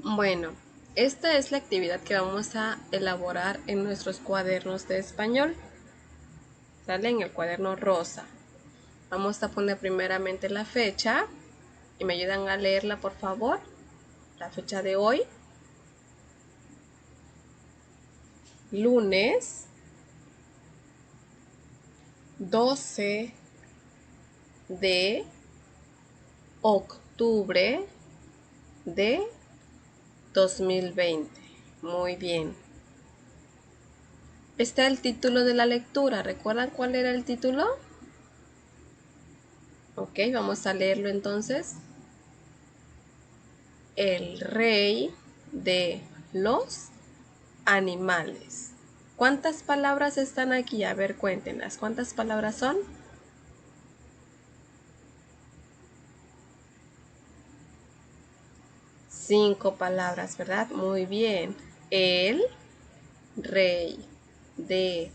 Bueno, esta es la actividad que vamos a elaborar en nuestros cuadernos de español. ¿Sale? En el cuaderno rosa. Vamos a poner primeramente la fecha y me ayudan a leerla, por favor. La fecha de hoy. Lunes 12 de octubre de 2020. Muy bien. Está el título de la lectura. ¿Recuerdan cuál era el título? Ok, vamos a leerlo entonces. El rey de los animales. ¿Cuántas palabras están aquí? A ver, cuéntenlas. ¿Cuántas palabras son? 5 palabras, ¿verdad? Muy bien. El rey de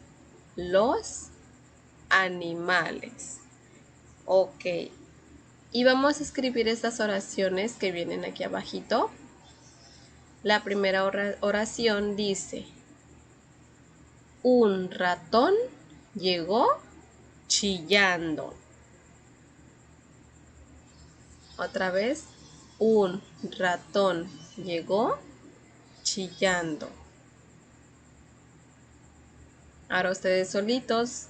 los animales. Ok. Y vamos a escribir estas oraciones que vienen aquí abajito. La primera oración dice: un ratón llegó chillando. Otra vez, un ratón llegó chillando. Ahora ustedes solitos.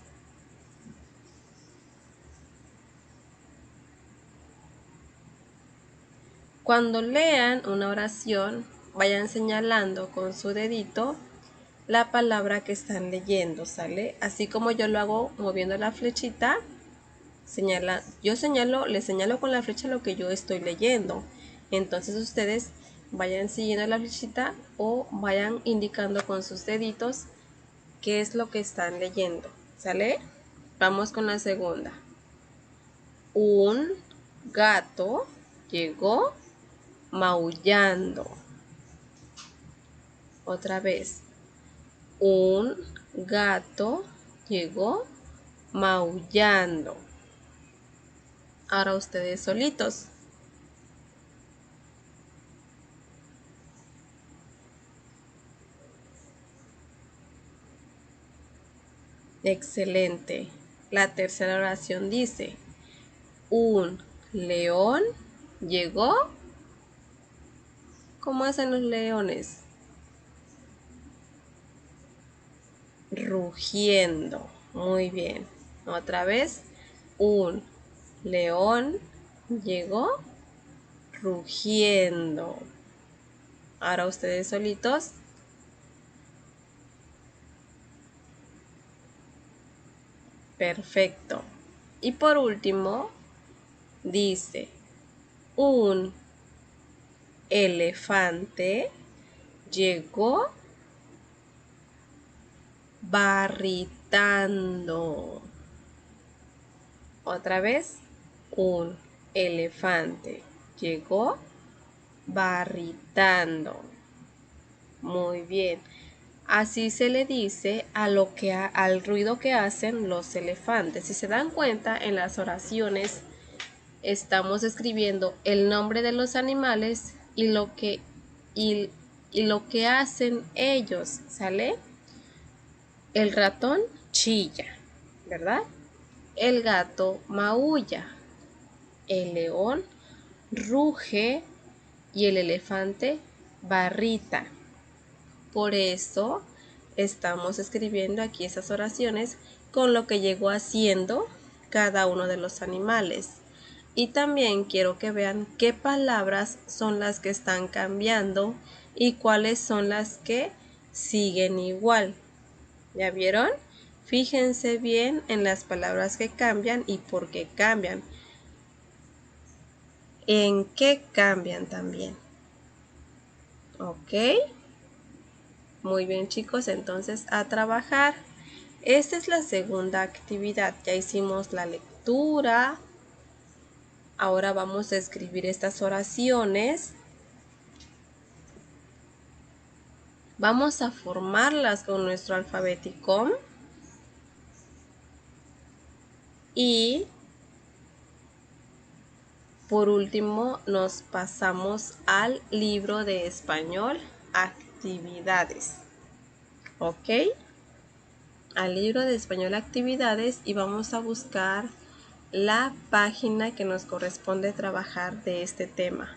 Cuando lean una oración, vayan señalando con su dedito la palabra que están leyendo, ¿sale? Así como yo lo hago moviendo la flechita, le señalo con la flecha lo que yo estoy leyendo. Entonces ustedes vayan siguiendo la flechita o vayan indicando con sus deditos qué es lo que están leyendo, ¿sale? Vamos con la segunda. Un gato llegó maullando. Otra vez. Un gato llegó maullando. Ahora ustedes solitos. Excelente. La tercera oración dice: un león llegó. ¿Cómo hacen los leones? Rugiendo. Muy bien. Otra vez. Un león llegó rugiendo. Ahora ustedes solitos. Perfecto. Y por último, dice: un elefante llegó barritando. Otra vez, un elefante llegó barritando. Muy bien. Así se le dice al ruido que hacen los elefantes. Si se dan cuenta, en las oraciones estamos escribiendo el nombre de los animales y lo que hacen ellos, ¿sale? El ratón chilla, ¿verdad? El gato maulla, el león ruge y el elefante barrita. Por eso estamos escribiendo aquí esas oraciones con lo que llegó haciendo cada uno de los animales. Y también quiero que vean qué palabras son las que están cambiando y cuáles son las que siguen igual. ¿Ya vieron? Fíjense bien en las palabras que cambian y por qué cambian. ¿En qué cambian también? ¿Ok? Muy bien, chicos, entonces a trabajar. Esta es la segunda actividad. Ya hicimos la lectura. Ahora vamos a escribir estas oraciones. Vamos a formarlas con nuestro alfabeticón. Y por último nos pasamos al libro de español, actividades. ¿Ok? Al libro de español, actividades, y vamos a buscar la página que nos corresponde trabajar de este tema.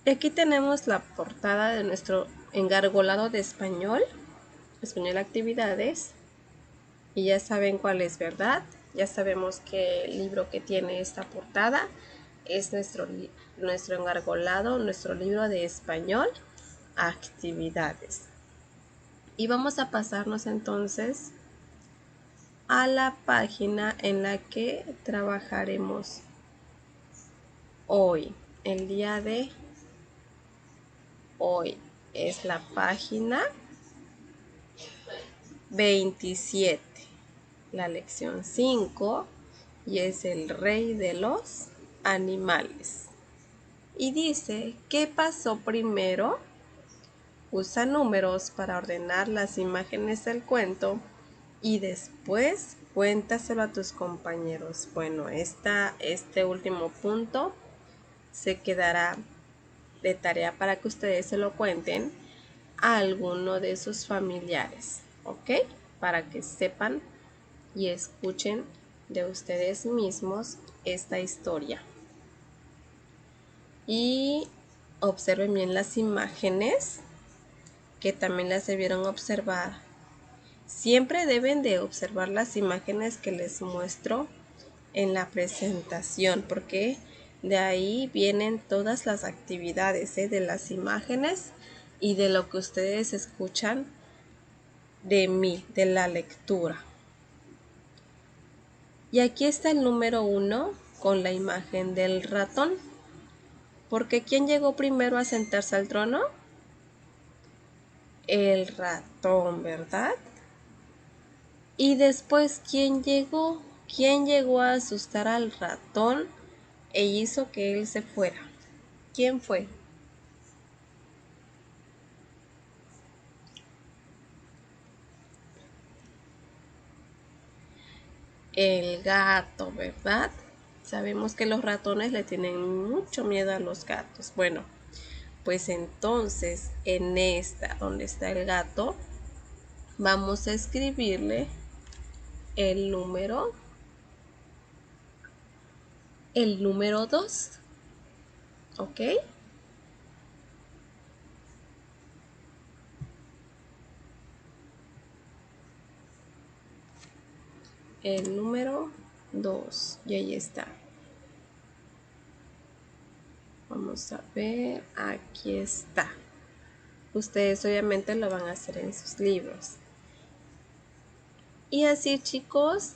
Aquí tenemos la portada de nuestro engargolado de español actividades, y ya saben cuál es, ¿verdad? Ya sabemos que el libro que tiene esta portada es nuestro engargolado, nuestro libro de español, actividades. Y vamos a pasarnos entonces a la página en la que trabajaremos hoy. El día de hoy es la página 27, la lección 5, y es el rey de los animales. Y dice, ¿qué pasó primero? Usa números para ordenar las imágenes del cuento y después cuéntaselo a tus compañeros. Bueno, este último punto se quedará de tarea para que ustedes se lo cuenten a alguno de sus familiares, ¿ok? Para que sepan y escuchen de ustedes mismos esta historia. Y observen bien las imágenes, que también las debieron observar. Siempre deben de observar las imágenes que les muestro en la presentación, porque de ahí vienen todas las actividades, de las imágenes y de lo que ustedes escuchan de mí, de la lectura. Y aquí está el número 1 con la imagen del ratón. Porque ¿quién llegó primero a sentarse al trono? El ratón, ¿verdad? Y después, ¿quién llegó? ¿Quién llegó a asustar al ratón e hizo que él se fuera? ¿Quién fue? El gato, ¿verdad? Sabemos que los ratones le tienen mucho miedo a los gatos. Bueno, pues entonces en esta, donde está el gato, vamos a escribirle el número 2, ¿ok? El número 2, y ahí está. Vamos a ver, aquí está. Ustedes obviamente lo van a hacer en sus libros. Y así, chicos,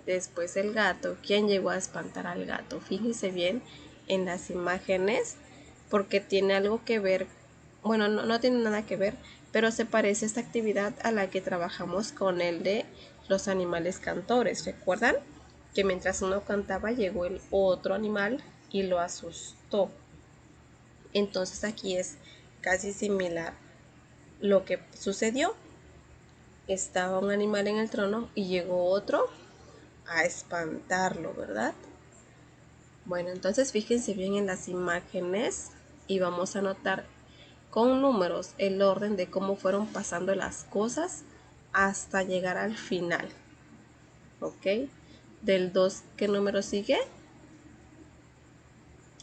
después el gato. ¿Quién llegó a espantar al gato? Fíjense bien en las imágenes, porque tiene algo que ver. Bueno, no tiene nada que ver, pero se parece esta actividad a la que trabajamos con el de los animales cantores. ¿Recuerdan? Que mientras uno cantaba llegó el otro animal y lo asustó. Entonces aquí es casi similar lo que sucedió. Estaba un animal en el trono y llegó otro a espantarlo, ¿verdad? Bueno, entonces fíjense bien en las imágenes y vamos a anotar con números el orden de cómo fueron pasando las cosas hasta llegar al final. ¿Ok? Del 2, ¿qué número sigue?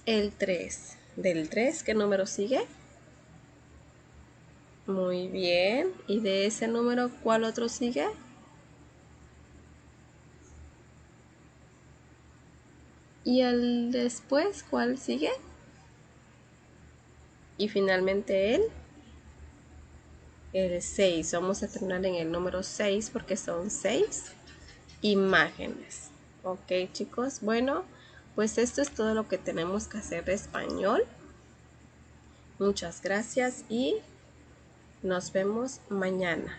El 3. Del 3, ¿qué número sigue? Muy bien. ¿Y de ese número cuál otro sigue? ¿Y el después cuál sigue? Y finalmente el 6. Vamos a terminar en el número 6 porque son 6 imágenes. Ok, chicos. Bueno, pues esto es todo lo que tenemos que hacer de español. Muchas gracias y nos vemos mañana.